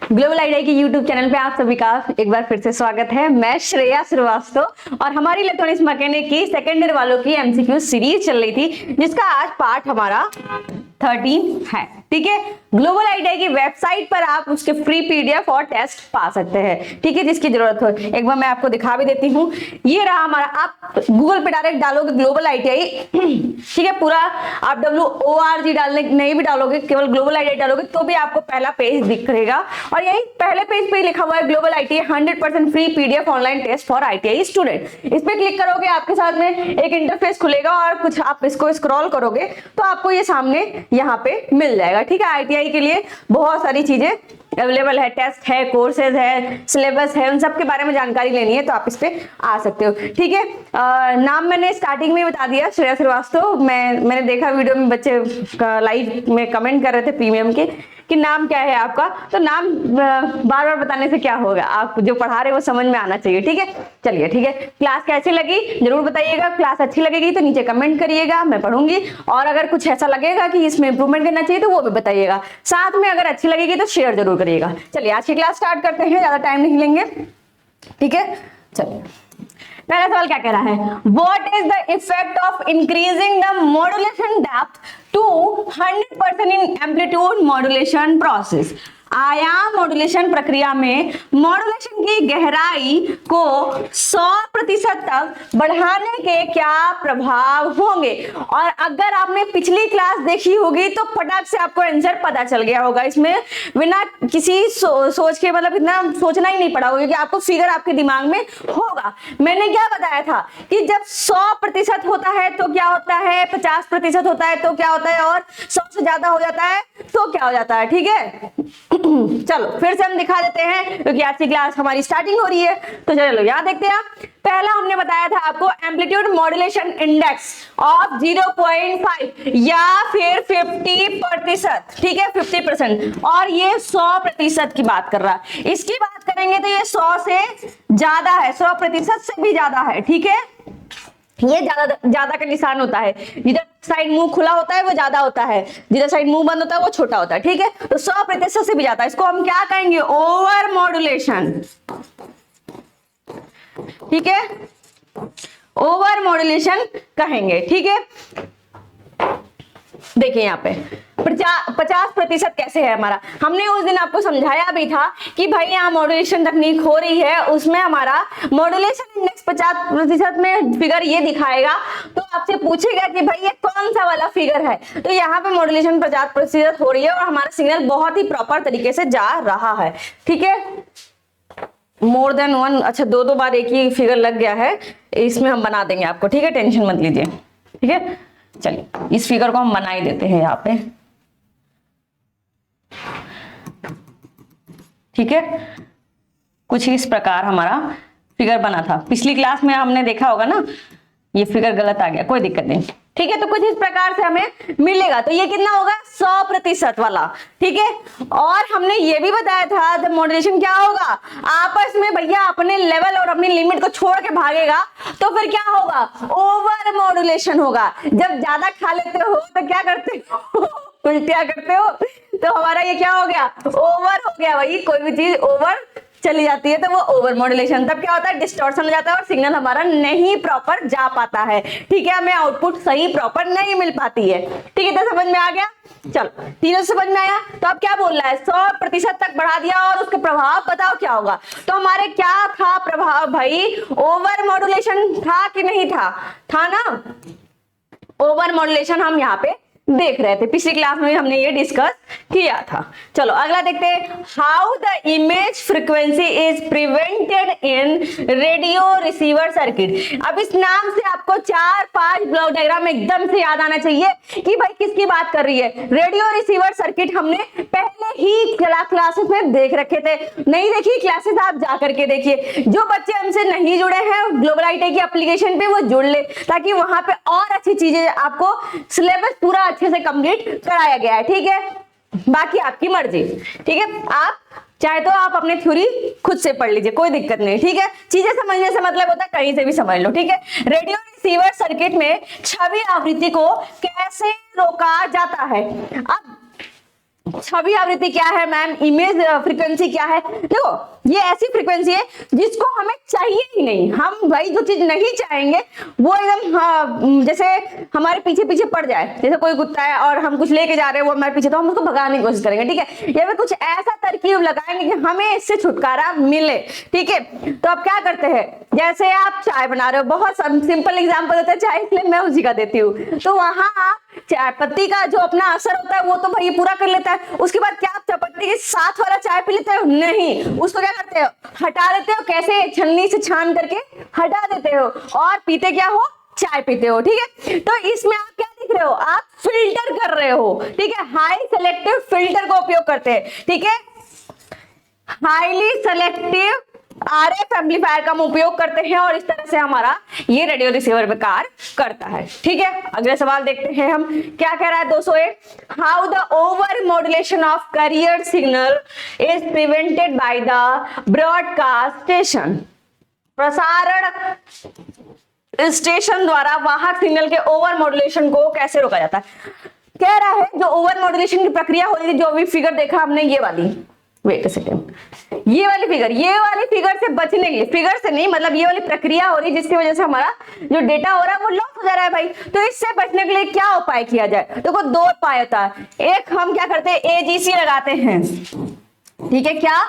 Global idea की YouTube channel पे आप सभी का एक बार फिर से स्वागत है। मैं श्रेया श्रीवास्तव और हमारी इलेक्ट्रॉनिक्स मैकेनिक की सेकेंड ईयर वालों की एमसीक्यू सीरीज चल रही थी, जिसका आज पार्ट हमारा 13 है। ठीक है, ग्लोबल आईडिया की वेबसाइट पर आप उसके फ्री पीडीएफ और टेस्ट पा सकते हैं। ठीक है, जिसकी जरूरत हो एक बार मैं आपको दिखा भी देती हूँ। ये रहा हमारा, आप गूगल पे डायरेक्ट डालोगे ग्लोबल आईटीआई, ठीक है, पूरा आप WORG डालने नहीं भी डालोगे, केवल ग्लोबल आईटीआई डालोगे तो भी आपको पहला पेज दिखेगा। और यही पहले पेज पे लिखा हुआ है global ITI 100% free PDF online test for ITI student. इस पे क्लिक करोगे आपके साथ में एक इंटरफेस खुलेगा और कुछ आप इसको स्क्रॉल करोगे तो आपको ये सामने यहाँ पे मिल जाएगा। ठीक है, आईटीआई के लिए बहुत सारी चीजें अवेलेबल है, टेस्ट है, कोर्सेज है, सिलेबस है, उन सब के बारे में जानकारी लेनी है तो आप इस पे आ सकते हो। ठीक है, नाम मैंने स्टार्टिंग में बता दिया, श्रेया श्रीवास्तव। मैंने देखा वीडियो में बच्चे लाइव में कमेंट कर रहे थे प्रीमियम के कि नाम क्या है आपका, तो नाम बार बार बताने से क्या होगा, आप जो पढ़ा रहे हो वो समझ में आना चाहिए। ठीक है, चलिए ठीक है, क्लास कैसी लगी जरूर बताइएगा। क्लास अच्छी लगेगी तो नीचे कमेंट करिएगा, मैं पढ़ूंगी। और अगर कुछ ऐसा लगेगा कि इसमें इंप्रूवमेंट करना चाहिए तो वो भी बताइएगा। साथ में अगर अच्छी लगेगी तो शेयर जरूर करिएगा। चलिए आज की क्लास स्टार्ट करते हैं, ज्यादा टाइम नहीं लेंगे। ठीक है, चलिए पहला सवाल क्या कह रहा है, what is the effect of increasing the modulation depth to 100% in amplitude modulation process. आयाम मॉड्यूलेशन प्रक्रिया में मॉड्यूलेशन की गहराई को 100% तक बढ़ाने के क्या प्रभाव होंगे। और अगर आपने पिछली क्लास देखी होगी तो फटाक से आपको आंसर पता चल गया होगा, इसमें बिना किसी सोच के, मतलब इतना सोचना ही नहीं पड़ा होगा, क्योंकि आपको फिगर आपके दिमाग में होगा। मैंने क्या बताया था कि जब 100% होता है तो क्या होता है, 50% होता है तो क्या होता है, और 100 से ज्यादा हो जाता है तो क्या हो जाता है। ठीक है, चलो फिर से हम दिखा देते हैं क्योंकि आज की क्लास हमारी स्टार्टिंग हो रही है। तो चलो यहाँ देखते हैं। पहला हमने बताया था आपको एम्पलीट्यूड मॉड्यूलेशन इंडेक्स ऑफ 0.5 या फिर 50%। ठीक है, 50%, और ये 100% की बात कर रहा है। इसकी बात करेंगे तो ये 100 से ज्यादा है, 100% से भी ज्यादा है। ठीक है, ये ज्यादा का निशान होता है, जिधर साइड मुंह खुला होता है वो ज्यादा होता है, जिधर साइड मुंह बंद होता है वो छोटा होता है। ठीक है, तो 100% से भी ज्यादा, इसको हम क्या कहेंगे, ओवर मॉड्यूलेशन। ठीक है, ओवर मॉड्यूलेशन कहेंगे। ठीक है, देखिए यहाँ पे 50% कैसे है हमारा। हमने उस दिन आपको समझाया भी था कि भाई यहाँ मॉड्यूलेशन तकनीक हो रही है, उसमें हमारा मॉड्यूलेशन इंडेक्स 50% में फिगर ये दिखाएगा। तो आपसे पूछेगा कि भाई ये कौन सा वाला फिगर है, तो यहाँ पे मॉड्यूलेशन 50% हो रही है और हमारा सिग्नल बहुत ही प्रॉपर तरीके से जा रहा है। ठीक है, मोर देन वन, अच्छा दो बार एक ही फिगर लग गया है, इसमें हम बना देंगे आपको। ठीक है, टेंशन मत लीजिए। ठीक है, चलिए इस फिगर को हम बना ही देते हैं यहाँ पे। ठीक है, कुछ इस प्रकार हमारा फिगर बना था। पिछली क्लास में हमने देखा होगा ना, ये फिगर गलत आ गया, कोई दिक्कत नहीं। ठीक है, तो कुछ इस प्रकार से हमें मिलेगा। तो ये कितना होगा, 100% वाला। ठीक है, और हमने ये भी बताया था जब मॉड्यूलेशन क्या होगा, आपस में भैया अपने लेवल और अपनी लिमिट को छोड़ के भागेगा तो फिर क्या होगा, ओवर मॉड्यूलेशन होगा। जब ज्यादा खा लेते हो तो क्या करते हो, उल्टिया करते हो, तो हमारा ये क्या हो गया, ओवर हो गया। भाई कोई भी चीज ओवर चली जाती है तो वो ओवर मॉड्यूलेशन, तब क्या होता है, डिस्टॉर्शन हो जाता है और सिग्नल हमारा नहीं प्रॉपर जा पाता है। ठीक है, हमें आउटपुट सही प्रॉपर नहीं मिल पाती है। ठीक है, तो समझ में आ गया। चलो तीनों समझ में आया। तो अब क्या बोल रहा है, 100% तक बढ़ा दिया और उसके प्रभाव बताओ क्या होगा। तो हमारे क्या था प्रभाव भाई, ओवर मॉड्यूलेशन था कि नहीं था, था ना। ओवर मॉड्यूलेशन हम यहाँ पे देख रहे थे, पिछली क्लास में हमने ये डिस्कस किया था। चलो अगला देखते हैं, how the image frequency is prevented in radio receiver circuit. अब इस नाम से आपको 4-5 ब्लॉक डायग्राम एकदम से याद आना चाहिए कि भाई किसकी बात कर रही है। रेडियो रिसीवर सर्किट हमने पहले ही क्लासेस में देख रखे थे, नहीं देखी क्लासेस आप जा करके देखिए। जो बच्चे हमसे नहीं जुड़े हैं ग्लोबल आईटीआई की एप्लीकेशन पे, वो जुड़ ले, ताकि वहां पे और अच्छी चीजें आपको सिलेबस पूरा अच्छे से कंप्लीट कराया गया है। ठीक है, बाकी आपकी मर्जी। ठीक है, आप चाहे तो आप अपने थ्योरी खुद से पढ़ लीजिए, कोई दिक्कत नहीं। ठीक है, चीजें समझने से मतलब होता है कहीं से भी समझ लो। ठीक है, रेडियो रिसीवर सर्किट में छवि आवृत्ति को कैसे रोका जाता है। अब छवि आवृत्ति क्या है मैम, इमेज फ्रीक्वेंसी क्या है। देखो ये ऐसी फ्रीक्वेंसी है जिसको हमें चाहिए ही नहीं, हम भाई जो चीज नहीं चाहेंगे वो एकदम, हाँ, जैसे हमारे पीछे पीछे पड़ जाए, जैसे कोई कुत्ता है और हम कुछ लेके जा रहे हैं वो हमारे पीछे, तो हम उसको भगाने की कोशिश करेंगे, ठीक है। या फिर कुछ ऐसा तरकीब लगाएंगे कि हमें इससे छुटकारा मिले, ठीक है। तो आप क्या करते हैं, जैसे आप चाय बना रहे हो, बहुत सिंपल एग्जाम्पल होता है चाय, इसलिए मैं उसी का देती हूँ। तो वहां आप चाय पत्ती का जो अपना असर होता है वो तो भाई पूरा कर लेता है, उसके बाद क्या आप चपत्ती के साथ वाला चाय पी लेते हो, नहीं, उसको क्या करते हो, हटा देते हो, कैसे, छन्नी से छान करके हटा देते हो और पीते क्या हो, चाय पीते हो, ठीक है। तो इसमें आप क्या दिख रहे हो, आप फिल्टर कर रहे हो, ठीक है, हाई सेलेक्टिव फिल्टर का उपयोग करते हैं, ठीक है, हाईली सेलेक्टिव आरएफ एम्पलीफायर का हम उपयोग करते हैं और इस तरह से हमारा ये रेडियो रिसीवर में कार्य करता है, ठीक है। अगले सवाल देखते हैं हम, क्या कह रहा है 201, how the over modulation of carrier signal is prevented by the broadcast station. प्रसारण स्टेशन द्वारा वाहक सिग्नल के ओवर मॉड्यूलेशन को कैसे रोका जाता है। कह रहा है जो ओवर मॉड्यूलेशन की प्रक्रिया हो रही थी, जो अभी फिगर देखा हमने, ये वाली, वेट अ सेकेंड, ये वाली फिगर से बचने के लिए, फिगर से नहीं मतलब ये वाली प्रक्रिया हो रही जिसकी वजह से हमारा जो डेटा हो रहा है वो लॉस हो जा रहा है भाई। तो इससे बचने के लिए क्या उपाय किया जाए, देखो दो उपाय होता है, एक हम क्या करते हैं, एजीसी लगाते हैं, ठीक है, क्या,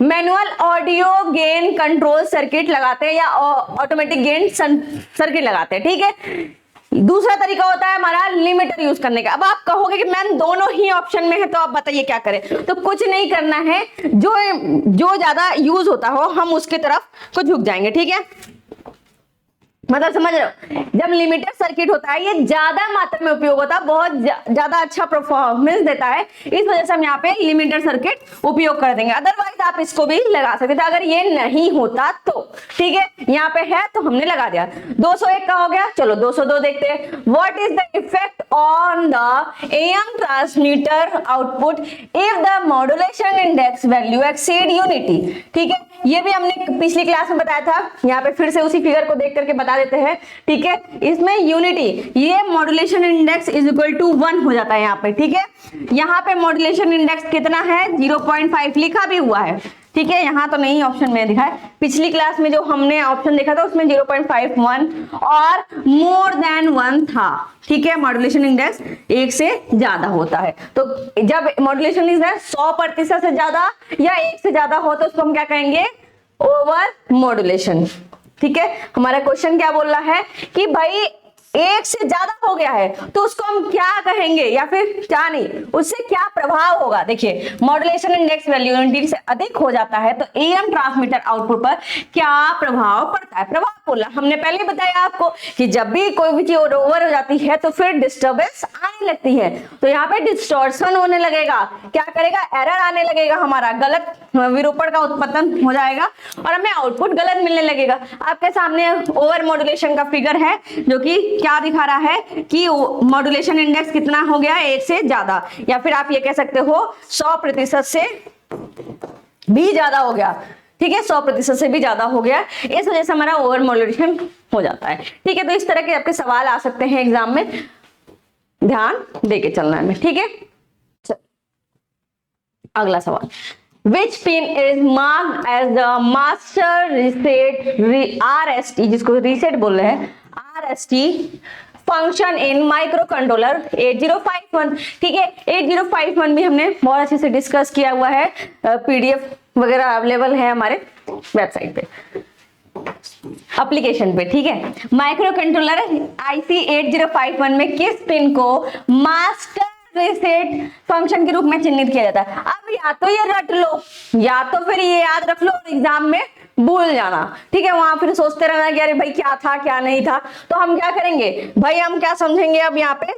manual audio gain control circuit लगाते हैं या ऑटोमेटिक गेन सर्किट लगाते हैं, ठीक है। दूसरा तरीका होता है हमारा लिमिटर यूज करने का। अब आप कहोगे कि मैम दोनों ही ऑप्शन में है, तो आप बताइए क्या करें। तो कुछ नहीं करना है, जो ज्यादा यूज होता हो हम उसकी तरफ को झुक जाएंगे, ठीक है, मतलब समझ रहे हो। जब लिमिटर सर्किट होता है ये ज्यादा मात्रा में उपयोग होता है, बहुत ज्यादा अच्छा परफॉर्मेंस देता है, इस वजह से हम यहाँ पे लिमिटर सर्किट उपयोग कर देंगे। अदरवाइज आप इसको भी लगा सकते थे अगर ये नहीं होता तो, ठीक है, यहाँ पे है तो हमने लगा दिया। 201 का हो गया, चलो 202 देखते हैं। What is the effect on the am transmitter output if the modulation index value exceed unity, ठीक है, ये भी हमने पिछली क्लास में बताया था, यहाँ पे फिर से उसी फिगर को देख करके बता देते हैं, ठीक है। इसमें यूनिटी, ये modulation index is equal to 1 हो जाता है यहाँ पे, ठीक है। यहाँ पे मॉड्यूलेशन इंडेक्स कितना है, 0.5 लिखा भी हुआ है, ठीक है, यहाँ तो नहीं ऑप्शन में दिखा है, पिछली क्लास में जो हमने ऑप्शन देखा था उसमें 0.51 और मोर देन 1 था, ठीक है। मॉड्यूलेशन इंडेक्स 1 से ज्यादा होता है, तो जब मॉड्यूलेशन इंडेक्स 100% से ज्यादा या 1 से ज्यादा हो तो उसको हम क्या कहेंगे, ओवर मॉड्यूलेशन, ठीक है। हमारा क्वेश्चन क्या बोल रहा है कि भाई 1 से ज्यादा हो गया है तो उसको हम क्या कहेंगे, या फिर क्या नहीं, उससे क्या प्रभाव होगा। देखिए मॉड्यूलेशन इंडेक्स वैल्यू यूनिटी से अधिक हो जाता है तो एएम ट्रांसमीटर आउटपुट पर क्या प्रभाव पड़ता है। प्रभाव बोला हमने पहले बताया आपको कि जब भी कोई भी चीज ओवर हो जाती है तो फिर डिस्टर्बेंस आने लगती है, तो यहाँ पे डिस्टॉर्शन होने लगेगा, क्या करेगा, एरर आने लगेगा, हमारा गलत विरूपण का उत्पन्न हो जाएगा और हमें आउटपुट गलत मिलने लगेगा। आपके सामने ओवर मॉड्यूलेशन का फिगर है जो कि क्या दिखा रहा है कि मॉड्यूलेशन इंडेक्स कितना हो गया, 1 से ज्यादा, या फिर आप ये कह सकते हो 100% से भी ज्यादा हो गया, ठीक है, 100% से भी ज्यादा हो गया, इस वजह से हमारा ओवर मॉड्यूलेशन हो जाता है, ठीक है। तो इस तरह के आपके सवाल आ सकते हैं एग्जाम में, ध्यान देके चलना है, ठीक है। अगला सवाल, Which pin is marked as the master reset RST, जिसको reset बोल रहे हैं, RST function in micro controller 8051, ठीक है। 8051 भी हमने बहुत अच्छे से डिस्कस किया हुआ है, PDF वगैरह अवेलेबल है हमारे वेबसाइट पे, एप्लीकेशन पे, ठीक है। माइक्रो कंट्रोलर IC 8051 में किस पिन को मास्टर रीसेट फंक्शन के रूप में चिन्हित किया जाता है। अब या तो ये रट लो या तो फिर ये याद रख लो और एग्जाम में भूल जाना, ठीक है, वहां फिर सोचते रहना कि अरे भाई क्या था क्या नहीं था। तो हम क्या करेंगे भाई, हम क्या समझेंगे, अब यहाँ पे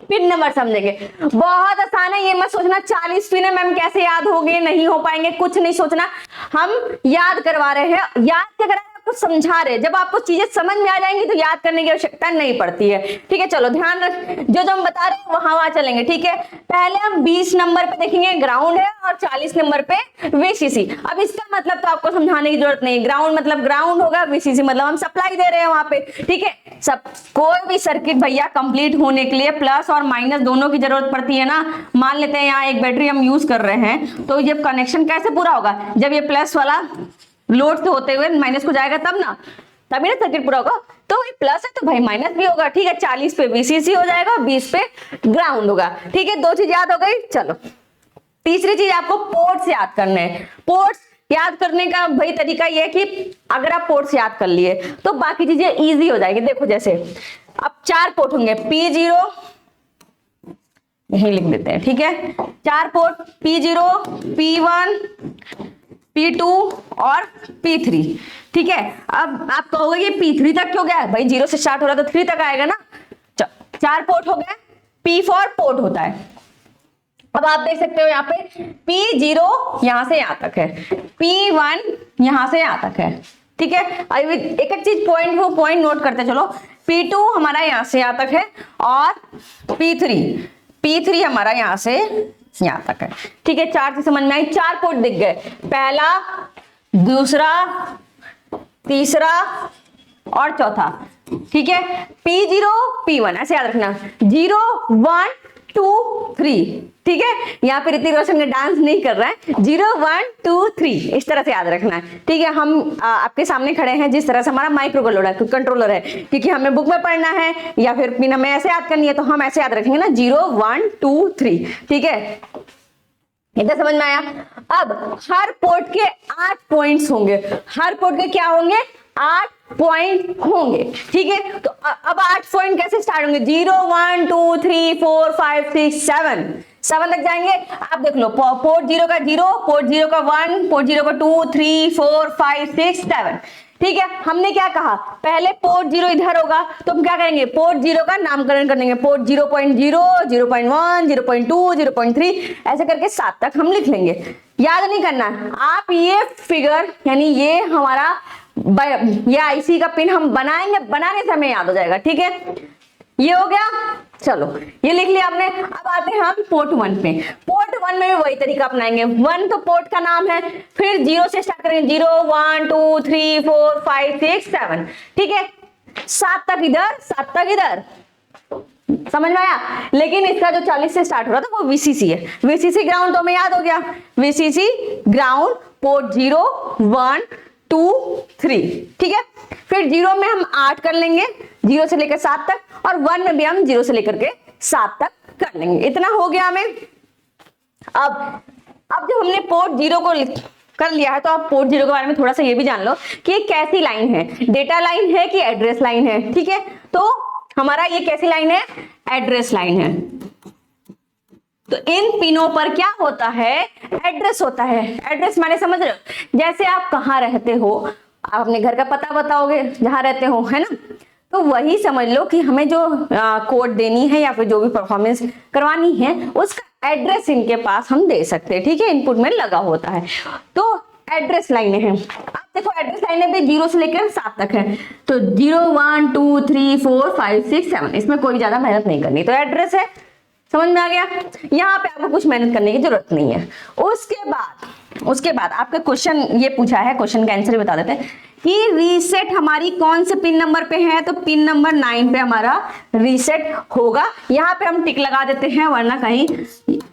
पिन नंबर समझेंगे, बहुत आसान है, ये मत सोचना 40 पिन है मैम कैसे याद होंगे, नहीं हो पाएंगे, कुछ नहीं सोचना, हम याद करवा रहे हैं। याद क्या करा आपको समझा रहे, जब आपको चीजें समझ में आ जाएंगी तो याद करने की आवश्यकता नहीं पड़ती है। ठीक है, चलो ध्यान रख, जो हम बता रहे हैं वहां चलेंगे। ठीक है, पहले हम 20 नंबर पे देखेंगे ग्राउंड है और 40 नंबर पे वीसीसी। अब इसका मतलब तो आपको समझाने की जरूरत नहीं, ग्राउंड मतलब ग्राउंड होगा, वीसीसी मतलब हम सप्लाई दे रहे हैं वहां पे। ठीक है, सब कोई भी सर्किट भैया कंप्लीट होने के लिए प्लस और माइनस दोनों की जरूरत पड़ती है ना। मान लेते हैं यहाँ एक बैटरी हम यूज कर रहे हैं, तो ये कनेक्शन कैसे पूरा होगा, जब ये प्लस वाला लोड से होते हुए माइनस को जाएगा तब ना, तभी ना सर्किट पूरा होगा। तो ये प्लस है तो भाई माइनस भी होगा। ठीक है, 40 पे वीसीसी हो जाएगा, 20 पे ग्राउंड होगा। ठीक है, 2 चीज याद हो गई। चलो तीसरी चीज आपको पोर्ट्स याद करने हैं। पोर्ट्स याद करने का भाई तरीका ये है कि अगर आप पोर्ट्स याद कर लिए तो बाकी चीजें इजी हो जाएगी। देखो जैसे अब 4 पोर्ट होंगे, P0 यही लिख देते हैं। ठीक है, 4 पोर्ट P0, P1, P2 और P3। ठीक है, अब आप कहोगे ये P3 तक क्यों गया, भाई 0 से स्टार्ट हो रहा तो 3 तक आएगा ना। 4 पोर्ट हो गए, P4 पोर्ट होता है। अब आप देख सकते हो यहाँ पे P0 यहां से यहां तक है, P1 यहां से यहां तक है। ठीक है, अभी एक एक चीज पॉइंट नोट करते चलो। P2 हमारा यहां से यहां तक है और P3 हमारा यहां से यहां तक है। ठीक है, 4 से समझ में आई, 4 पोर्ट दिख गए, पहला, दूसरा, तीसरा और चौथा। ठीक है, P0 P1 ऐसे याद रखना, 0 1 2 3। ठीक है, यहाँ पे ऋतिक रोशन का डांस नहीं कर रहा है, 0 1 2 3 इस तरह से याद रखना है। ठीक है, हम आपके सामने खड़े हैं जिस तरह से हमारा माइक्रो कंट्रोलर है, क्योंकि हमें बुक में पढ़ना है या फिर पिन हमें ऐसे याद करनी है तो हम ऐसे याद रखेंगे ना, 0 1 2 3। ठीक है, इतना समझ में आया। अब हर पोर्ट के 8 पॉइंट्स होंगे, हर पोर्ट के क्या होंगे, 8 पॉइंट होंगे। ठीक है, तो अब 8 पॉइंट कैसे स्टार्ट होंगे, 0 1 2 3 4 5 6 7 तक जाएंगे। आप देख लो, पोर्ट 0 का 0, पोर्ट 0 का 1, पोर्ट 0 का 2 3 4 5 6 7। ठीक है, हमने क्या कहा, पहले पोर्ट 0 इधर होगा तो हम क्या करेंगे, पोर्ट 0 का नामकरण कर देंगे, पोर्ट 0.0 0.1 0.2 0.3 ऐसे करके 7 तक हम लिख लेंगे। याद नहीं करना, आप ये फिगर यानी ये हमारा ये आईसी का पिन हम बनाएंगे, बनाने से हमें याद हो जाएगा। ठीक है, ये हो गया, चलो ये लिख लिया आपने। अब आते हैं हम पोर्ट 1 पे। पोर्ट 1 में भी वही तरीका अपनाएंगे, 1 तो पोर्ट का नाम है, फिर 0 से स्टार्ट करेंगे, 0 1 2 3 4 5 6 7। ठीक है, 7 तक इधर, 7 तक इधर, समझ में आया। लेकिन इसका जो 40 से स्टार्ट हो रहा था वो वीसीसी है, वीसीसी ग्राउंड तो हमें याद हो गया, वीसीसी ग्राउंड, पोर्ट 0 1 2 3। ठीक है, फिर 0 में हम 8 कर लेंगे, 0 से लेकर 7 तक, और 1 में भी हम 0 से लेकर के 7 तक कर लेंगे। इतना हो गया हमें। अब जब हमने पोर्ट 0 को कर लिया है तो आप पोर्ट 0 के बारे में थोड़ा सा ये भी जान लो कि ये कैसी लाइन है, डेटा लाइन है कि एड्रेस लाइन है। ठीक है, तो हमारा ये कैसी लाइन है, एड्रेस लाइन है। तो इन पिनों पर क्या होता है, एड्रेस होता है। एड्रेस माने समझ रहे हो, जैसे आप कहाँ रहते हो, आप अपने घर का पता बताओगे जहां रहते हो, है ना, तो वही समझ लो कि हमें जो कोड देनी है या फिर जो भी परफॉर्मेंस करवानी है उसका एड्रेस इनके पास हम दे सकते हैं। ठीक है, इनपुट में लगा होता है, तो एड्रेस लाइनें हैं। आप देखो एड्रेस लाइनें भी 0 से लेकर 7 तक है, तो 0 1 2 3 4 5 6 7, इसमें कोई ज्यादा मेहनत नहीं करनी, तो एड्रेस है, समझ में आ गया। यहाँ पे आपको कुछ मेहनत करने की जरूरत नहीं है। उसके बाद आपका क्वेश्चन ये पूछा है, क्वेश्चन का आंसर बता देते हैं कि रीसेट हमारी कौन से पिन नंबर पे है, तो पिन नंबर 9 पे हमारा रीसेट होगा। यहाँ पे हम टिक लगा देते हैं वरना कहीं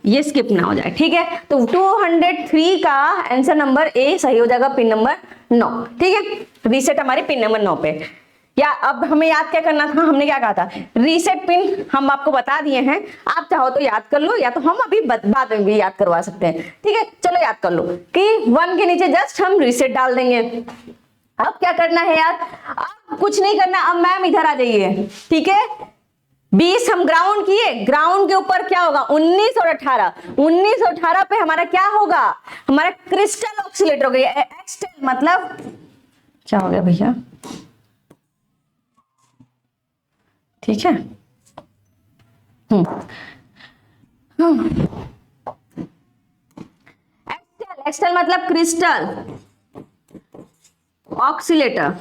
ये स्किप ना हो जाए। ठीक है, तो 203 का आंसर नंबर ए सही हो जाएगा, पिन नंबर 9। ठीक है, रीसेट हमारी पिन नंबर 9 पे। या अब हमें याद क्या करना था, हमने क्या कहा था, रीसेट पिन हम आपको बता दिए हैं, आप चाहो तो याद कर लो या तो हम अभी बाद में भी याद करवा सकते हैं। ठीक है, चलो याद कर लो कि 1 के नीचे जस्ट हम रीसेट डाल देंगे। अब क्या करना है यार, अब कुछ नहीं करना, अब मैम इधर आ जाइए। ठीक है, 20 हम ग्राउंड किए, ग्राउंड के ऊपर क्या होगा, 19 और 18, 19 और 18 पे हमारा क्या होगा, हमारा क्रिस्टल ऑक्सीलेटर हो गया। एक्सटेल मतलब क्या हो गया भैया, ठीक है, एक्सटेल मतलब क्रिस्टल ऑक्सीलेटर,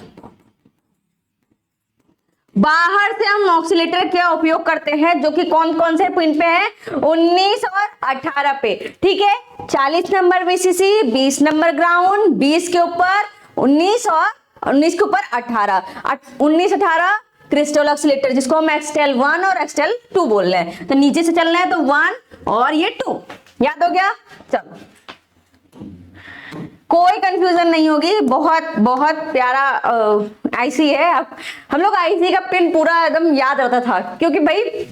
बाहर से हम ऑक्सीलेटर क्या उपयोग करते हैं, जो कि कौन कौन से पिन पे है, 19 और 18 पे, ठीक है। 40 नंबर वीसीसी, 20 नंबर ग्राउंड, 20 के ऊपर 19 और 19 के ऊपर 18, 19 18 क्रिस्टल ऑक्सीलेटर, जिसको हम एक्सटेल 1 और एक्सटेल 2 बोल रहे हैं। तो नीचे से चलना है तो 1 और ये 2, याद हो गया। चलो, कोई कंफ्यूजन नहीं होगी, बहुत बहुत प्यारा आईसी है। हम लोग आईसी का पिन पूरा एकदम याद रहता था, क्योंकि भाई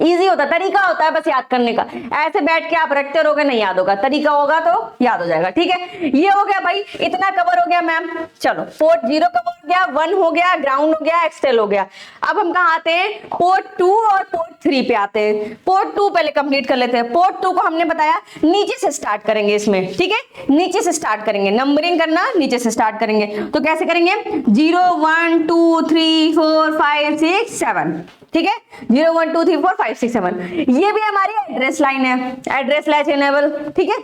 इजी होता, तरीका होता है बस याद करने का। ऐसे बैठ के आप रखते रहोगे नहीं याद होगा, तरीका होगा तो याद हो जाएगा, ठीक है। ये हो गया भाई, इतना कवर हो गया मैम। चलो, पोर्ट 0 कवर हो गया, 1 हो गया, ग्राउंड हो गया, एक्सटेल हो गया। अब हम कहाँ आते हैं, पोर्ट 2 और पोर्ट 3 पे आते हैं। पोर्ट 2 पहले कंप्लीट कर लेते हैं। पोर्ट 2 को हमने बताया नीचे से स्टार्ट करेंगे इसमें, ठीक है, नीचे से स्टार्ट करेंगे, नंबरिंग करना नीचे से स्टार्ट करेंगे। तो कैसे करेंगे, 0 1 2 3 4 5 6 7, ठीक है, 0 1 2 3 4 5 6 7। ये भी हमारी एड्रेस लाइन है, एड्रेस लाइन इनेबल, ठीक है,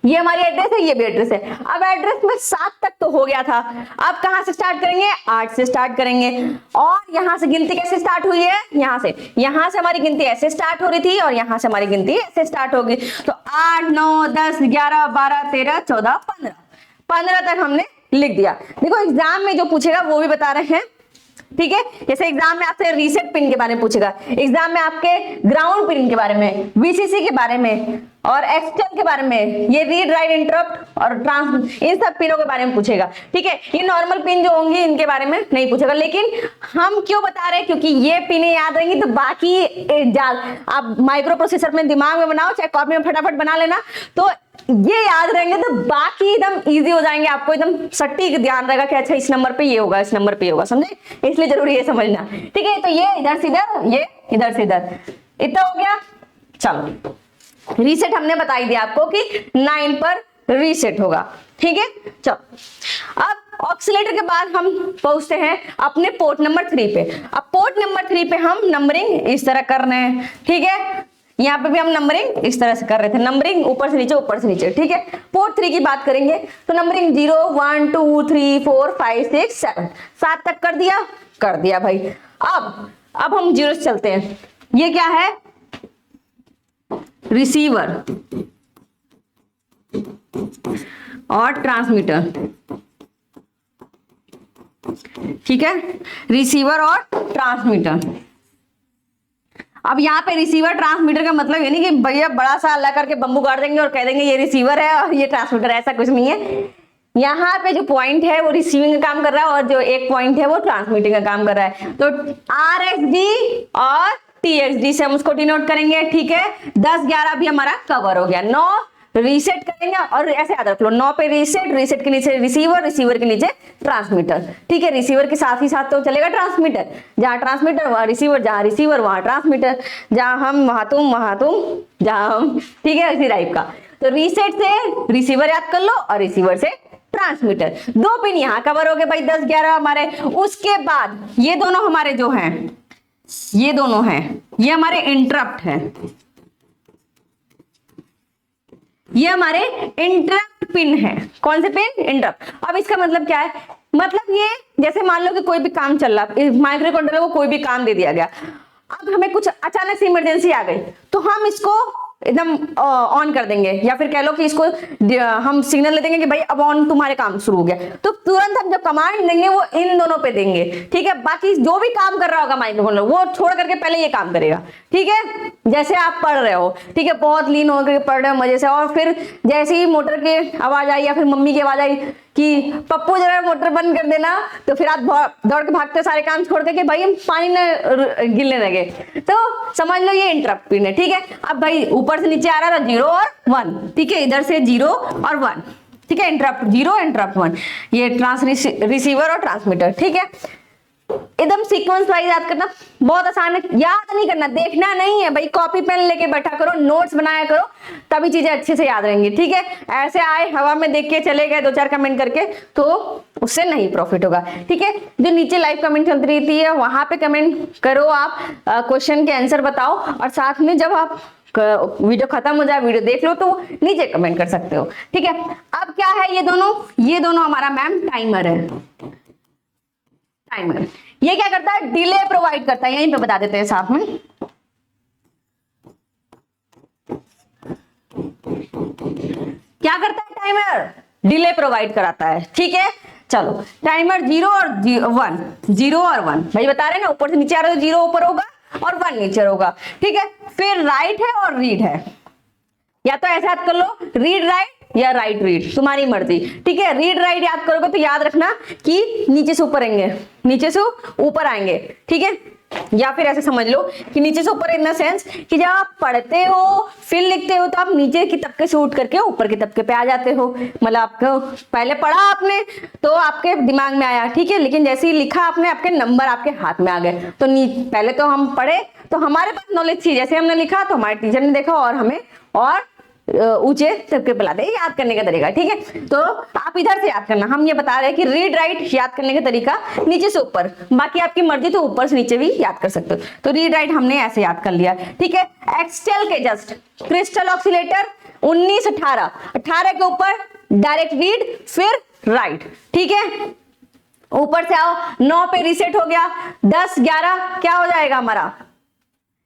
ये हमारी एड्रेस है, ये भी एड्रेस है। अब एड्रेस में 7 तक तो हो गया था, अब कहां से स्टार्ट करेंगे, 8 से स्टार्ट करेंगे। और यहां से गिनती कैसे स्टार्ट हुई है, यहां से हमारी गिनती ऐसे स्टार्ट हो रही थी और यहां से हमारी गिनती ऐसे स्टार्ट होगी। तो 8 9 10 11 12 13 14 15 तक हमने लिख दिया। देखो एग्जाम में जो पूछेगा वो भी बता रहे हैं, ठीक है। जैसे एग्जाम में आपसे रीसेट पिन के बारे में पूछेगा, एग्जाम में आपके ग्राउंड पिन के बारे में, वीसीसी के बारे में और एक्सटेल के बारे में, ये रीड राइट इंटरप्ट और ट्रांस, इन सब पिनों के बारे में पूछेगा, ठीक है। ये नॉर्मल पिन जो होंगी इनके बारे में नहीं पूछेगा, लेकिन हम क्यों बता रहे हैं, क्योंकि ये पिन याद रहेंगी तो बाकी आप माइक्रो प्रोसेसर में दिमाग में बनाओ, चाहे कॉपी में फटाफट बना लेना, तो ये याद रहेंगे तो बाकी एकदम इजी हो जाएंगे, आपको एकदम सटीक ध्यान रहेगा कि अच्छा इस नंबर पे ये होगा, इस नंबर पे ये होगा, समझे, इसलिए जरूरी है समझना, ठीक है। तो ये इधर से इधर, ये इधर से इधर, इतना हो गया। चलो, रीसेट हमने बता ही दिया आपको कि 9 पर रीसेट होगा, ठीक है। चलो, अब ऑक्सीलेटर के बाद हम पहुंचते हैं अपने पोर्ट नंबर 3 पे। अब पोर्ट नंबर 3 पे हम नंबरिंग इस तरह कर रहे हैं, ठीक है। यहाँ पे भी हम नंबरिंग इस तरह से कर रहे थे, नंबरिंग ऊपर से नीचे, ठीक है। पोर्ट 3 की बात करेंगे तो नंबरिंग 0 1 2 3 4 5 6 7, 7 तक कर दिया भाई। अब हम 0 से चलते हैं। ये क्या है, रिसीवर और ट्रांसमीटर, ठीक है, रिसीवर और ट्रांसमीटर। अब यहाँ पे रिसीवर ट्रांसमीटर का मतलब ये नहीं कि भैया बड़ा सा अल्लाह करके बम्बू गाड़ देंगे और कह देंगे ये रिसीवर है और ये ट्रांसमीटर है, ऐसा कुछ नहीं है। यहाँ पे जो पॉइंट है वो रिसीविंग का काम कर रहा है और जो एक पॉइंट है वो ट्रांसमिटिंग का काम कर रहा है। तो RxD और TxD से हम उसको डिनोट करेंगे, ठीक है। 10 11 भी हमारा कवर हो गया। 9 रीसेट करेंगे और ऐसे याद रख लो, 9 पे रीसेट के नीचे रिसीवर के नीचे ट्रांसमीटर, ठीक है। रिसीवर के साथ ही साथ तो चलेगा ट्रांसमीटर, जहां ट्रांसमीटर वहां रिसीवर, जहां रिसीवर वहां ट्रांसमीटर, जहां हम वहां तुम जहां हम, ठीक है, इसी टाइप का। तो रीसेट से रिसीवर याद कर लो और रिसीवर से ट्रांसमीटर। 2 पिन यहाँ कवर हो गए भाई, 10 11 हमारे। उसके बाद ये दोनों हमारे जो हैं, ये दोनों हैं, ये हमारे इंटरप्ट है, ये हमारे इंटरप्ट पिन है। कौन से पिन, इंटरप्ट। अब इसका मतलब क्या है, मतलब ये जैसे मान लो कि कोई भी काम चल रहा, माइक्रो कंट्रोलर को कोई भी काम दे दिया गया, अब हमें कुछ अचानक से इमरजेंसी आ गई तो हम इसको एकदम ऑन कर देंगे, या फिर कह लो कि इसको हम सिग्नल दे देंगे कि भाई अब ऑन, तुम्हारे काम शुरू हो गया। तो तुरंत हम जो कमांड देंगे वो इन दोनों पे देंगे, ठीक है। बाकी जो भी काम कर रहा होगा माइक्रो कंट्रोलर वो छोड़ करके पहले ये काम करेगा, ठीक है। जैसे आप पढ़ रहे हो, ठीक है, बहुत लीन होकर पढ़ रहे हो मजे से, और फिर जैसे ही मोटर की आवाज आई या फिर मम्मी की आवाज आई कि पप्पू जरा मोटर बंद कर देना, तो फिर आप दौड़ के भागते सारे काम छोड़ के भाई हम पानी में गिरने लगे, तो समझ लो ये इंटरप्ट पिन है, ठीक है। अब भाई ऊपर से नीचे आ रहा था 0 और 1, ठीक है, इधर से 0 और 1, ठीक है, इंटरप्ट 0 इंटरप्ट 1, ये रिसीवर और ट्रांसमीटर, ठीक है। एकदम सीक्वेंस वाइज याद करना बहुत आसान है, याद नहीं करना, देखना नहीं है भाई, कॉपी पेन लेके बैठा करो, नोट्स बनाया करो, तभी चीजें अच्छे से याद रहेंगी, ठीक है। ऐसे आए हवा में देख के चले गए 2-4 कमेंट करके तो उससे नहीं प्रॉफिट होगा, ठीक है। जो नीचे लाइव कमेंट चल रही थी वहां पे कमेंट करो, आप क्वेश्चन के आंसर बताओ, और साथ में जब आप वीडियो खत्म हो जाए, वीडियो देख लो तो नीचे कमेंट कर सकते हो, ठीक है। अब क्या है, ये दोनों हमारा मैम टाइमर है। टाइमर ये क्या करता है, डिले प्रोवाइड करता है, यहीं पे बता देते हैं साथ में। क्या करता है टाइमर, डिले प्रोवाइड कराता है, ठीक है। चलो टाइमर 0 और 1, 0 और 1 भाई बता रहे ना, ऊपर से नीचे आ रहा है, 0 ऊपर होगा और 1 नीचे होगा, ठीक है। फिर राइट है और रीड है, या तो ऐसे याद कर लो, रीड राइट या राइट रीड, तुम्हारी मर्जी, ठीक है। रीड राइट याद करोगे तो याद रखना कि नीचे से ऊपर आएंगे, नीचे से ऊपर आएंगे, ठीक है। या फिर ऐसे समझ लो कि नीचे से ऊपर इन द सेंस कि जब आप पढ़ते हो फिर लिखते हो तो आप नीचे की तबके से उठ करके ऊपर के तबके पे आ जाते हो, मतलब आपको पहले पढ़ा आपने तो आपके दिमाग में आया, ठीक है, लेकिन जैसे ही लिखा आपने, आपके नंबर आपके हाथ में आ गए। तो पहले तो हम पढ़े तो हमारे पास नॉलेज थी, जैसे हमने लिखा तो हमारे टीचर ने देखा और हमें और ऊंचे तबके पे लाते, याद करने का तरीका, ठीक है। तो आप इधर से याद करना, हम ये बता रहे हैं कि रीड राइट याद करने का तरीका नीचे से ऊपर, बाकी आपकी मर्जी तो ऊपर से नीचे भी याद कर सकते हो। तो रीड राइट हमने ऐसे याद कर लिया, ठीक है। एक्सटेल के जस्ट क्रिस्टल ऑक्सीलेटर 19 18, 18 के ऊपर डायरेक्ट रीड फिर राइट, ठीक है। ऊपर से आओ, 9 पे रीसेट हो गया, 10 11 क्या हो जाएगा हमारा,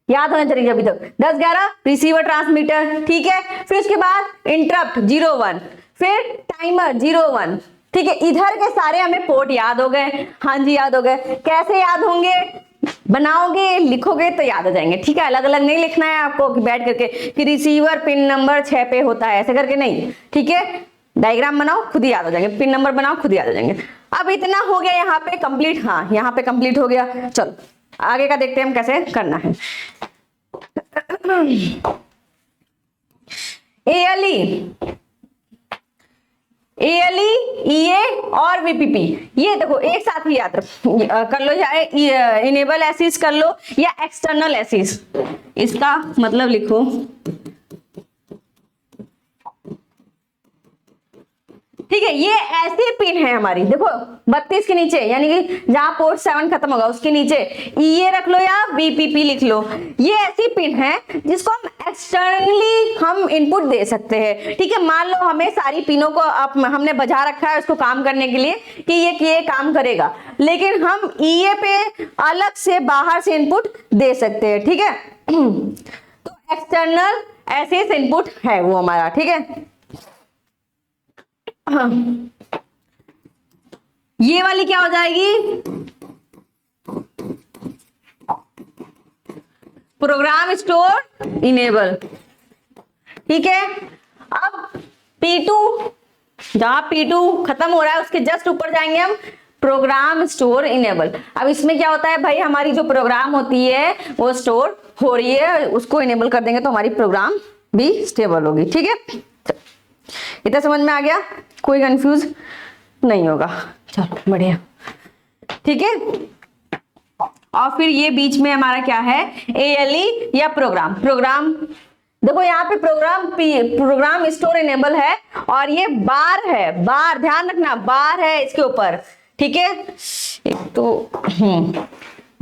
याद होना चाहिए अभी तक, 10 11 रिसीवर ट्रांसमीटर, ठीक है। फिर उसके बाद इंटरप्ट 0 1, फिर टाइमर 0 1, ठीक है। इधर के सारे हमें पोर्ट याद हो गए, हाँ जी याद हो गए। कैसे याद होंगे, बनाओगे लिखोगे तो याद हो जाएंगे, ठीक है। अलग अलग नहीं लिखना है आपको कि बैठ करके कि रिसीवर पिन नंबर 6 पे होता है, ऐसे करके नहीं, ठीक है। डायग्राम बनाओ खुद ही याद हो जाएंगे, पिन नंबर बनाओ खुद ही याद हो जाएंगे। अब इतना हो गया यहाँ पे कंप्लीट, हाँ यहाँ पे कंप्लीट हो गया। चलो आगे का देखते हैं हम कैसे करना है। ALE, EA और VPP, ये देखो एक साथ ही याद कर लो, चाहे इनेबल एसिस कर लो या एक्सटर्नल एसिस, इसका मतलब लिखो। ठीक है, ये ऐसी पिन है हमारी, देखो 32 के नीचे, यानी कि जहां पोर्ट 7 खत्म होगा उसके नीचे EA रख लो या VPP लिख लो। ये ऐसी पिन है जिसको हम एक्सटर्नली हम इनपुट दे सकते हैं, ठीक है। मान लो हमें सारी पिनों को हमने बजा रखा है उसको काम करने के लिए कि ये काम करेगा, लेकिन हम EA पे अलग से बाहर से इनपुट दे सकते हैं, ठीक है। तो एक्सटर्नल एसिस इनपुट है वो हमारा, ठीक है। हाँ। ये वाली क्या हो जाएगी, प्रोग्राम स्टोर इनेबल, ठीक है। अब P2, जहां P2 खत्म हो रहा है उसके जस्ट ऊपर जाएंगे हम, प्रोग्राम स्टोर इनेबल। अब इसमें क्या होता है भाई, हमारी जो प्रोग्राम होती है वो स्टोर हो रही है, उसको इनेबल कर देंगे तो हमारी प्रोग्राम भी स्टेबल होगी, ठीक है। इतना समझ में आ गया, कोई कंफ्यूज नहीं होगा, चलो बढ़िया, ठीक है। और फिर ये बीच में हमारा क्या है, ALE या प्रोग्राम। देखो यहाँ पे प्रोग्राम स्टोर इनेबल है और ये बार है, बार ध्यान रखना, बार है इसके ऊपर, ठीक है। एक तो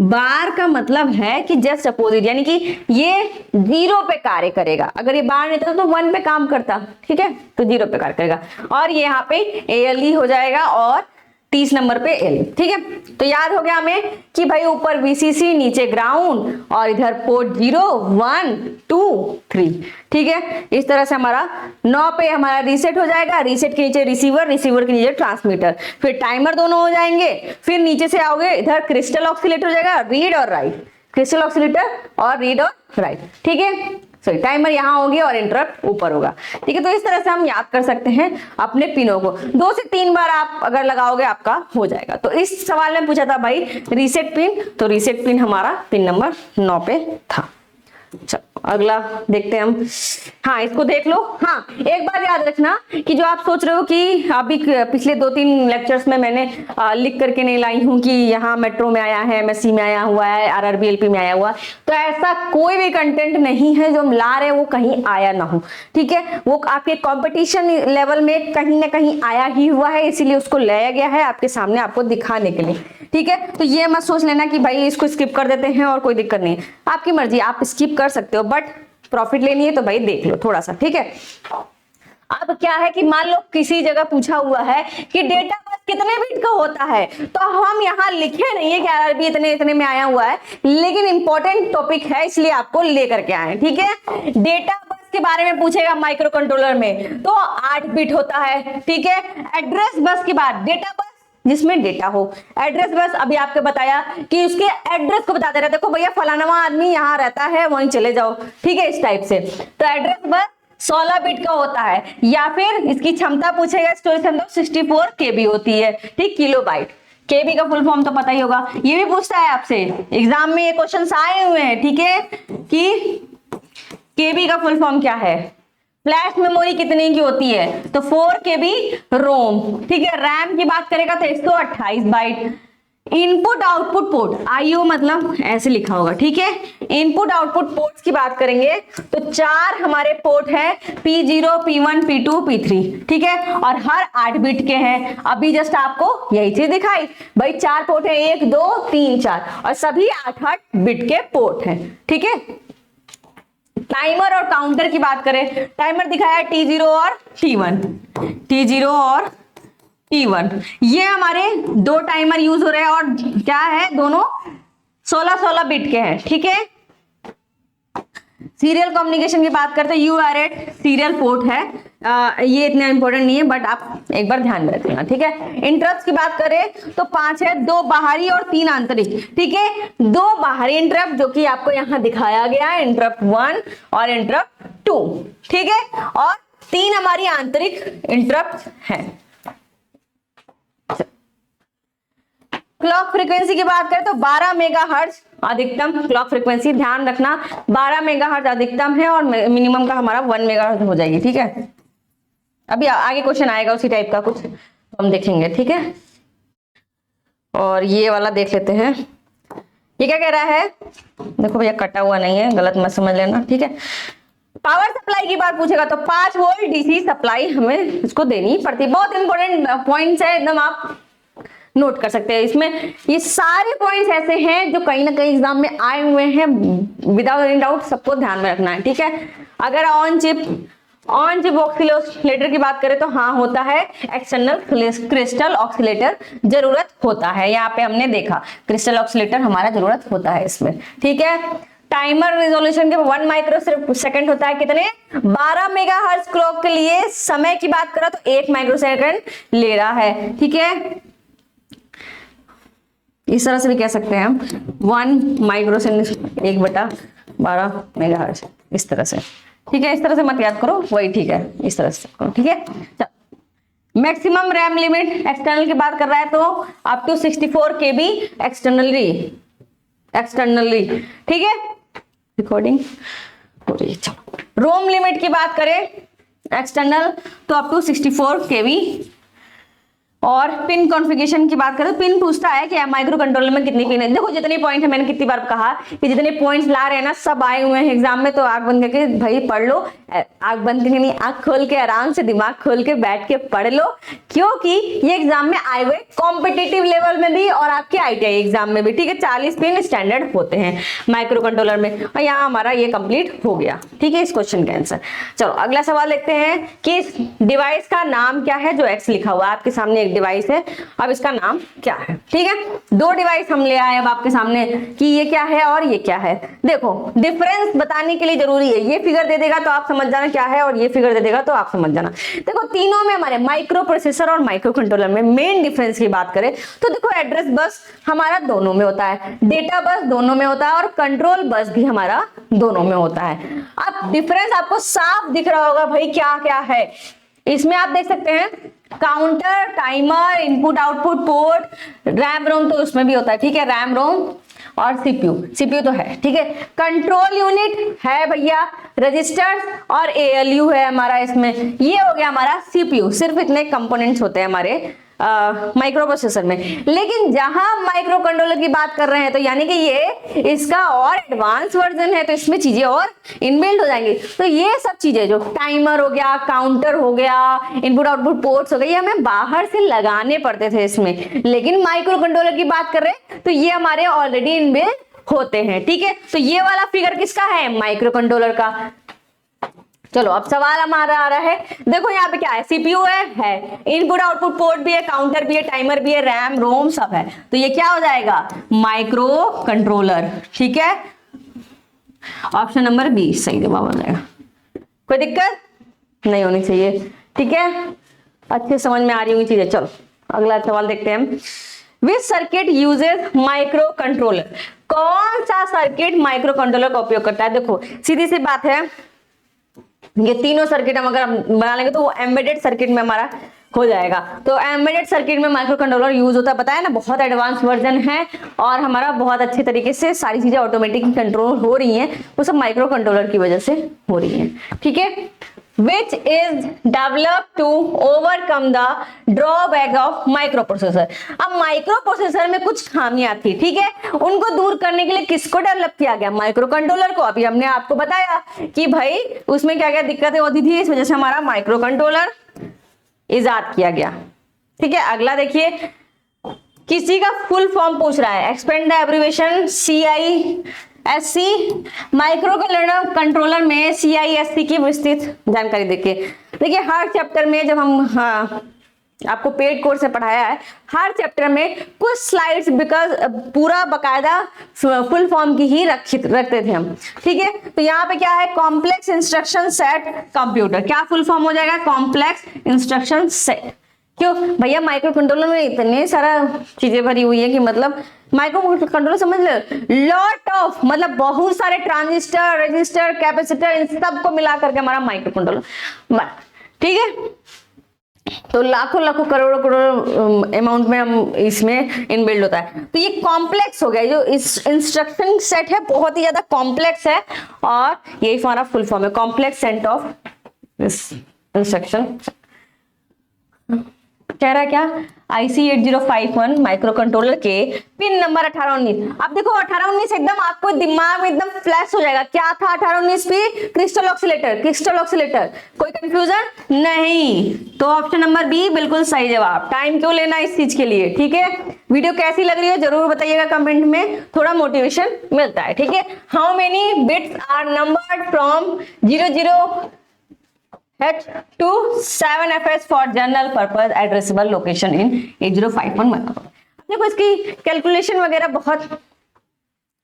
बार का मतलब है कि जस्ट अपोजिट, यानी कि ये 0 पे कार्य करेगा, अगर ये बार नहीं था तो 1 पे काम करता, ठीक है, तो 0 पे कार्य करेगा। और ये यहाँ पे ALE हो जाएगा और 30 नंबर पे L, ठीक है। तो याद हो गया हमें कि भाई ऊपर VCC नीचे ग्राउंड और इधर पोर्ट 0 1 2 3, ठीक है। इस तरह से हमारा 9 पे हमारा रीसेट हो जाएगा, रीसेट के नीचे रिसीवर, रिसीवर के नीचे ट्रांसमीटर, फिर टाइमर दोनों हो जाएंगे। फिर नीचे से आओगे इधर क्रिस्टल ऑक्सीलेटर हो जाएगा, रीड और राइट, क्रिस्टल ऑक्सीलेटर और रीड और राइट, ठीक है। सॉरी टाइमर यहाँ होगी और इंटरप्ट ऊपर होगा, ठीक है। तो इस तरह से हम याद कर सकते हैं अपने पिनों को, 2 से 3 बार आप अगर लगाओगे आपका हो जाएगा। तो इस सवाल में पूछा था भाई रीसेट पिन, तो रीसेट पिन हमारा पिन नंबर 9 पे था। चलो अगला देखते हैं हम, हाँ इसको देख लो। हाँ एक बार याद रखना कि जो आप सोच रहे हो कि अभी पिछले 2-3 लेक्चर्स में मैंने लिख करके नहीं लाई हूँ कि यहाँ मेट्रो में आया है, MSc में आया हुआ है, RRB LP में आया हुआ, तो ऐसा कोई भी कंटेंट नहीं है जो हम ला रहे हैं वो कहीं आया ना हो, ठीक है। वो आपके कंपटीशन लेवल में कहीं ना कहीं आया ही हुआ है, इसीलिए उसको लाया गया है आपके सामने आपको दिखाने के लिए, ठीक है। तो ये मत सोच लेना कि भाई इसको स्किप कर देते हैं और कोई दिक्कत नहीं, आपकी मर्जी, आप स्किप कर सकते हो, बट प्रॉफिट लेनी है तो भाई देख लो थोड़ा सा, ठीक है। अब क्या है कि मान लो किसी जगह पूछा हुआ है कि डेटा बस कितने बिट का होता है, तो हम यहाँ लिखे नहीं है कि आरआरबी इतने इतने में आया हुआ है, लेकिन इंपॉर्टेंट टॉपिक है इसलिए आपको लेकर के आए, ठीक है। डेटा बस के बारे में पूछेगा माइक्रो कंट्रोलर में तो 8 बिट होता है, ठीक है। एड्रेस बस के बाद डेटा बस जिसमें डेटा हो, एड्रेस बस अभी आपको बताया कि उसके एड्रेस को बताते रहते, देखो भैया फलाना आदमी यहाँ रहता है वहीं चले जाओ, ठीक है, इस टाइप से। तो एड्रेस बस 16 बिट का होता है, या फिर इसकी क्षमता पूछेगा, स्टोरेज क्षमता 64 केबी होती है, ठीक, किलोबाइट। केबी का फुल फॉर्म तो पता ही होगा, ये भी पूछता है आपसे एग्जाम में, ये क्वेश्चंस आए हुए हैं, ठीक है, कि केबी का फुल फॉर्म क्या है, फ्लैश मेमोरी कितने की होती है, तो 4 केबी रोम, ठीक है। रैम की बात करेगा तो 128 byte. Input output port, IO मतलब ऐसे लिखा होगा, ठीक है। इनपुट आउटपुट पोर्ट्स की बात करेंगे तो 4 हमारे पोर्ट है, P0, P1, P2, P3, ठीक है, और हर 8 बिट के हैं। अभी जस्ट आपको यही चीज दिखाई, भाई 4 पोर्ट है, 1 2 3 4, और सभी 8 बिट के पोर्ट हैं, ठीक है। टाइमर और काउंटर की बात करें, टाइमर दिखाया T0 और T1, T0 और T1, ये हमारे 2 टाइमर यूज हो रहे हैं, और क्या है, दोनों 16-16 बिट के हैं, ठीक है। सीरियल कम्युनिकेशन की बात करते हैं, UART सीरियल पोर्ट है, ये इतना इंपॉर्टेंट नहीं है बट आप एक बार ध्यान में रखना, ठीक है। इंटरप्ट की बात करें तो 5 है, 2 बाहरी और 3 आंतरिक, ठीक है। 2 बाहरी इंटरप्ट जो कि आपको यहाँ दिखाया गया है, इंटरप्ट 1 और इंटरप्ट 2, ठीक है, और 3 हमारी आंतरिक इंटरप्ट है। क्लॉक फ्रीक्वेंसी की बात करें तो 12 मेगाहर्ट्ज अधिकतम क्लॉक फ्रीक्वेंसी, ध्यान रखना 12 मेगाहर्ट्ज अधिकतम है, और मिनिमम का हमारा 1 मेगाहर्ट्ज हो जाएगी, ठीक है। अभी आगे क्वेश्चन आएगा उसी टाइप का कुछ, तो हम देखेंगे, ठीक है। और ये वाला देख लेते हैं, ये क्या कह रहा है, देखो भैया कटा हुआ नहीं है, गलत मत समझ लेना, ठीक है। पावर सप्लाई की बात पूछेगा तो 5 वोल्ट डीसी सप्लाई हमें इसको देनी पड़ती है। बहुत इंपॉर्टेंट पॉइंट्स है, एकदम आप नोट कर सकते हैं। इसमें ये सारे पॉइंट्स ऐसे हैं जो कहीं ना कहीं एग्जाम में आए हुए हैं, विदाउट एनी डाउट सबको ध्यान में रखना है, ठीक है। अगर ऑन चिप ऑक्सीलेटर की बात करें तो हाँ होता है, एक्सटर्नल क्रिस्टल ऑक्सीलेटर जरूरत होता है, यहाँ पे हमने देखा क्रिस्टल ऑक्सीलेटर हमारा जरूरत होता है इसमें, ठीक है। टाइमर रिजोल्यूशन के 1 माइक्रो सेकंड होता है, कितने 12 मेगाहर्ट्ज क्लॉक के लिए। समय की बात करें तो 1 माइक्रो सेकंड ले रहा है, ठीक है। इस तरह से भी कह सकते हैं हम 1 माइक्रो सेकंड 1/12 मेगाहर्ट्ज, इस तरह से, ठीक है। इस तरह से मत याद करो, वही ठीक है, इस तरह से करो, ठीक है। मैक्सिमम रैम लिमिट एक्सटर्नल की बात कर रहा है तो अप टू 64 केबी एक्सटर्नली, ठीक है। रिकॉर्डिंग हो रही है, चलो। रोम लिमिट की बात करें एक्सटर्नल तो अप टू 64 केबी। और पिन कॉन्फ़िगरेशन की बात करें तो पिन पूछता है कि माइक्रो कंट्रोलर में कितनी पिन है। देखो जितने पॉइंट है, मैंने कितनी बार कहा कि जितने पॉइंट्स ला रहे हैं ना सब आए हुए हैं एग्जाम में, तो आंख बंद करके भाई पढ़ लो, आंख बंद करके नहीं, आंख खोल के आराम से दिमाग खोल के बैठ के पढ़ लो, क्योंकि ये एग्जाम में आए हुए कॉम्पिटिटिव लेवल में भी और आपके ITI एग्जाम में भी, ठीक है। 40 पिन स्टैंडर्ड होते हैं माइक्रो कंट्रोलर में, और यहाँ हमारा ये कंप्लीट हो गया, ठीक है, इस क्वेश्चन का आंसर। चलो अगला सवाल देखते हैं कि इस डिवाइस का नाम क्या है, जो X लिखा हुआ है आपके सामने एक डिवाइस है, अब इसका नाम क्या है, ठीक है। 2 डिवाइस हम ले आए अब आपके सामने कि ये क्या है और ये क्या है। देखो डिफरेंस बताने के लिए जरूरी है, ये फिगर दे देगा तो आप समझ जाना क्या है, और ये फिगर दे देगा तो आप समझ जाना। देखो तीनों में हमारे माइक्रो प्रोसेसर और माइक्रो कंट्रोलर में मेन डिफरेंस की बात करें तो देखो एड्रेस बस हमारा दोनों में होता है, डेटा बस दोनों में होता है, और कंट्रोल बस भी हमारा दोनों में होता है। अब डिफरेंस आपको साफ दिख रहा होगा भाई क्या क्या है इसमें, आप देख सकते हैं counter, timer, input output port, RAM ROM तो उसमें भी होता है, ठीक है, रैम रोम और सीपीयू तो है, ठीक है। कंट्रोल यूनिट है भैया, रजिस्टर और ALU है हमारा इसमें, ये हो गया हमारा सीपीयू। सिर्फ इतने कंपोनेंट्स होते हैं हमारे माइक्रो प्रोसेसर में। लेकिन जहां माइक्रो कंट्रोलर की बात कर रहे हैं तो यानी कि ये इसका और एडवांस वर्जन है, तो इसमें चीजें और इनबिल्ट हो जाएंगी। तो ये सब चीजें जो टाइमर हो गया, काउंटर हो गया, इनपुट आउटपुट पोर्ट्स हो गए, ये हमें बाहर से लगाने पड़ते थे इसमें। लेकिन माइक्रो कंट्रोलर की बात कर रहे हैं तो ये हमारे ऑलरेडी इनबिल्ट होते हैं। ठीक है, तो ये वाला फिगर किसका है, माइक्रो कंट्रोलर का। चलो अब सवाल हमारा आ रहा है, देखो यहाँ पे क्या है, सीपीयू है, इनपुट आउटपुट पोर्ट भी है, काउंटर भी है, टाइमर भी है, रैम रोम सब है, तो ये क्या हो जाएगा, माइक्रो कंट्रोलर। ठीक है, ऑप्शन नंबर बी सही जवाब हो जाएगा। कोई दिक्कत नहीं होनी चाहिए। ठीक है, अच्छे समझ में आ रही हुई चीजें। चलो अगला सवाल देखते हैं हम। विच सर्किट यूजेस माइक्रो कंट्रोलर, कौन सा सर्किट माइक्रो कंट्रोलर का उपयोग करता है। देखो सीधी सी बात है, ये तीनों सर्किट हम अगर बना लेंगे तो वो एम्बेडेड सर्किट में हमारा हो जाएगा। तो एम्बेडेड सर्किट में माइक्रो कंट्रोलर यूज होता है, पता है ना, बहुत एडवांस वर्जन है और हमारा बहुत अच्छे तरीके से सारी चीजें ऑटोमेटिक कंट्रोल हो रही हैं, वो सब माइक्रो कंट्रोलर की वजह से हो रही हैं। ठीक है, which is developed to overcome the drawback of microprocessor। अब माइक्रो प्रोसेसर में कुछ खामियां थी, ठीक है, उनको दूर करने के लिए किसको डेवलप किया गया, माइक्रो कंट्रोलर को। अभी हमने आपको बताया कि भाई उसमें क्या क्या दिक्कतें होती थी, इस वजह से हमारा माइक्रो कंट्रोलर इजाद किया गया। ठीक है, अगला देखिए, किसी का फुल फॉर्म पूछ रहा है, expand the abbreviation CISC। Micro controller में CISC की विस्तृत जानकारी देखिए हर चैप्टर में जब हम आपको पेड कोर्स से पढ़ाया है, हर चैप्टर में कुछ स्लाइड्स बिकॉज पूरा बकायदा फुल फॉर्म की ही रखते थे हम। ठीक है, तो यहाँ पे क्या है, कॉम्प्लेक्स इंस्ट्रक्शन सेट कंप्यूटर, क्या फुल फॉर्म हो जाएगा, कॉम्प्लेक्स इंस्ट्रक्शन सेट। क्यों भैया, माइक्रो कंट्रोलर में इतने सारा चीजें भरी हुई है कि मतलब माइक्रो कंट्रोलर समझ लो, लॉट ऑफ मतलब बहुत सारे ट्रांजिस्टर, रजिस्टर, कैपेसिटर, इन सबको मिला करके हमारा माइक्रो कंट्रोलर। ठीक है, तो लाखों लाखों करोड़ों करोड़ों अमाउंट में हम इसमें इनबिल्ड होता है। तो ये कॉम्प्लेक्स हो गया, जो इस इंस्ट्रक्शन सेट है बहुत ही ज्यादा कॉम्प्लेक्स है और यही हमारा फुल फॉर्म है, complex set of this instruction. कह रहा है क्या, IC 8051 माइक्रो कंट्रोलर के पिन नंबर 18-19। अब देखो 18-19 एकदम आपको दिमाग में एकदम फ्लैश हो जाएगा, क्या था 18-19 पे, क्रिस्टल ऑक्सीलेटर, क्रिस्टल ऑक्सीलेटर। कोई कंफ्यूजन नहीं, तो ऑप्शन नंबर बी बिल्कुल सही जवाब। टाइम क्यों लेना इस चीज के लिए। ठीक है, वीडियो कैसी लग रही है जरूर बताइएगा कमेंट में, थोड़ा मोटिवेशन मिलता है। ठीक है, how many bits are numbered from 00 to 7FS for general purpose addressable location in 8051 micro। देखो इसकी कैलकुलेशन वगैरह बहुत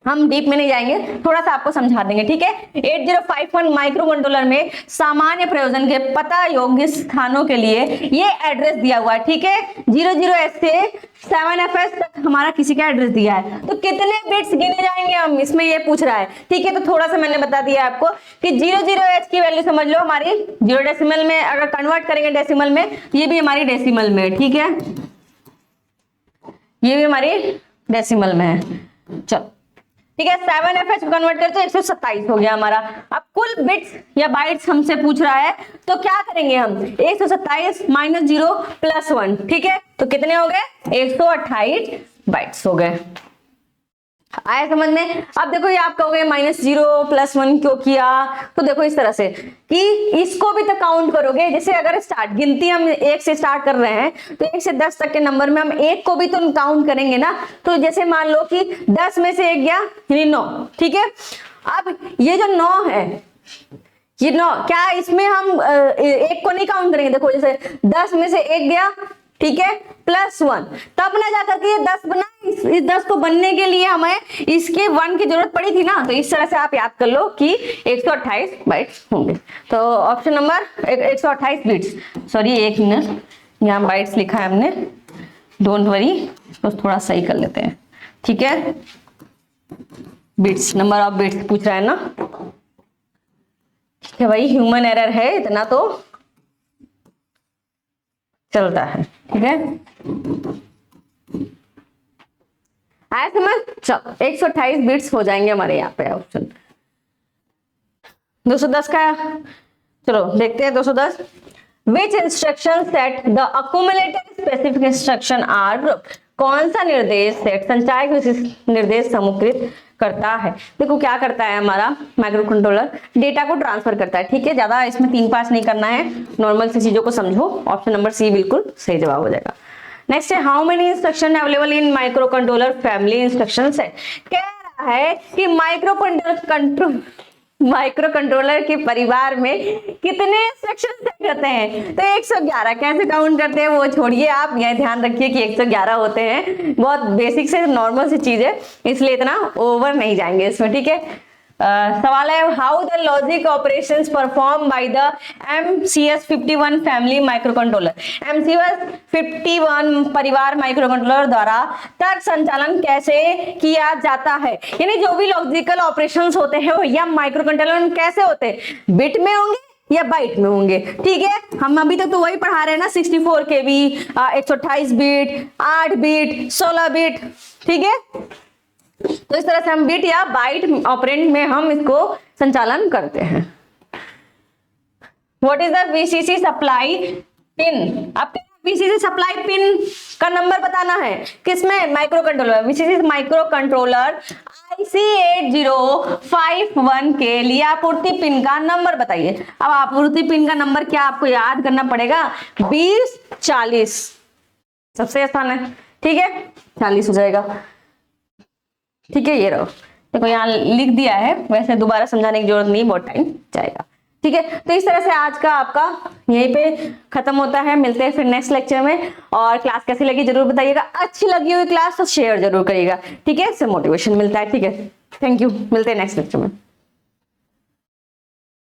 हम डीप में नहीं जाएंगे, थोड़ा सा आपको समझा देंगे। ठीक है, 8051 माइक्रो कंट्रोलर में सामान्य प्रयोजन के पता योग्य स्थानों के लिए ये एड्रेस दिया हुआ है। ठीक है, 00S से 7FS तक हमारा किसी का एड्रेस दिया है, तो कितने बिट्स गिने जाएंगे हम, इसमें ये पूछ रहा है। ठीक है, तो थोड़ा सा मैंने बता दिया आपको कि 00H की वैल्यू समझ लो हमारी 0 डेसिमल में, अगर कन्वर्ट करेंगे डेसिमल में, ये भी हमारी डेसिमल में है। ठीक है, ये भी हमारी डेसिमल में है। चलो ठीक है, 7FH कन्वर्ट करते तो 127 हो गया हमारा। अब कुल बिट्स या बाइट्स हमसे पूछ रहा है, तो क्या करेंगे हम, 127 - 0 + 1। ठीक है, तो कितने हो गए, 128 बाइट्स हो गए। आया समझ में। अब देखो ये आप कहोगे -0 + 1 क्यों किया, तो देखो इस तरह से कि इसको भी तो काउंट करोगे। जैसे अगर स्टार्ट गिनती हम 1 से स्टार्ट कर रहे हैं, तो 1 से 10 तक के नंबर में हम 1 को भी तो काउंट करेंगे ना। तो जैसे मान लो कि 10 में से 1 गया, यानी 9। ठीक है, अब ये जो 9 है, ये 9 क्या, इसमें हम 1 को नहीं काउंट करेंगे। देखो जैसे 10 में से 1 गया, ठीक है, +1, तब ना जाकर के ये 10 बना। इस 10 को बनने के लिए हमें इसके 1 की जरूरत पड़ी थी ना। तो इस तरह से आप याद कर लो कि 128 बाइट्स होंगे। तो option number 128 bits, sorry 1 minute, यहाँ बाइट्स लिखा है हमने, डोंट वरी, तो थोड़ा सही कर लेते हैं। ठीक है, बिट्स, नंबर ऑफ बिट्स पूछ रहा है ना। ठीक है भाई, ह्यूमन एरर है, इतना तो चलता है। ठीक है, आया समझ। चलो 128 बिट्स हो जाएंगे हमारे यहाँ पे। ऑप्शन 210 का, चलो देखते हैं 210। Which instruction set the accumulated specific instruction are grouped. कौन सा निर्देश सेट संचयक विशिष्ट निर्देश समूहित करता है। देखो क्या करता है हमारा माइक्रो कंट्रोलर, डेटा को ट्रांसफर करता है। ठीक है, ज्यादा इसमें 3-5 नहीं करना है, नॉर्मल सी चीजों को समझो। ऑप्शन नंबर सी बिल्कुल सही जवाब हो जाएगा। नेक्स्ट है, how many instruction available in micro controller family instruction set. कह रहा है कि माइक्रो कंट्रोलर के परिवार में कितने इंस्ट्रक्शन सेट रहते हैं। तो 111 कैसे काउंट करते हैं वो छोड़िए, आप यह ध्यान रखिए कि 111 होते हैं। बहुत बेसिक से नॉर्मल सी चीज है, इसलिए इतना ओवर नहीं जाएंगे इसमें, ठीक है। सवाल है how the logic operations perform by the MCS 51 family micro controller. MCS 51 परिवार माइक्रो कंट्रोलर द्वारा तर्क संचालन कैसे किया जाता है। यानी जो भी लॉजिकल ऑपरेशंस होते हैं भैया माइक्रो कंट्रोलर में कैसे होते हैं, बिट में होंगे या बाइट में होंगे, ठीक है। हम अभी तक तो वही पढ़ा रहे हैं ना, 64 KB, 128 बिट, 8 बिट, 16 बिट, ठीक है। तो इस तरह से हम बिट या बाइट ऑपरेंड में हम इसको संचालन करते हैं। What is the VCC supply pin. आपके VCC सप्लाई पिन का नंबर बताना है, किसमें, micro controller. VCC micro controller IC 8051 के लिए आपूर्ति पिन का नंबर बताइए। अब आपूर्ति पिन का नंबर क्या आपको याद करना पड़ेगा, 2040 सबसे आसान है, ठीक है, 40 हो जाएगा, ठीक है। ये रहो, देखो यहाँ लिख दिया है, वैसे दोबारा समझाने की जरूरत नहीं, बहुत टाइम जाएगा, ठीक है। तो इस तरह से आज का आपका यहीं पे खत्म होता है। मिलते हैं फिर नेक्स्ट लेक्चर में। और क्लास कैसी लगी जरूर बताइएगा, अच्छी लगी हुई क्लास तो शेयर जरूर करिएगा, ठीक है, इससे मोटिवेशन मिलता है, ठीक है। थैंक यू, मिलते हैं नेक्स्ट लेक्चर में।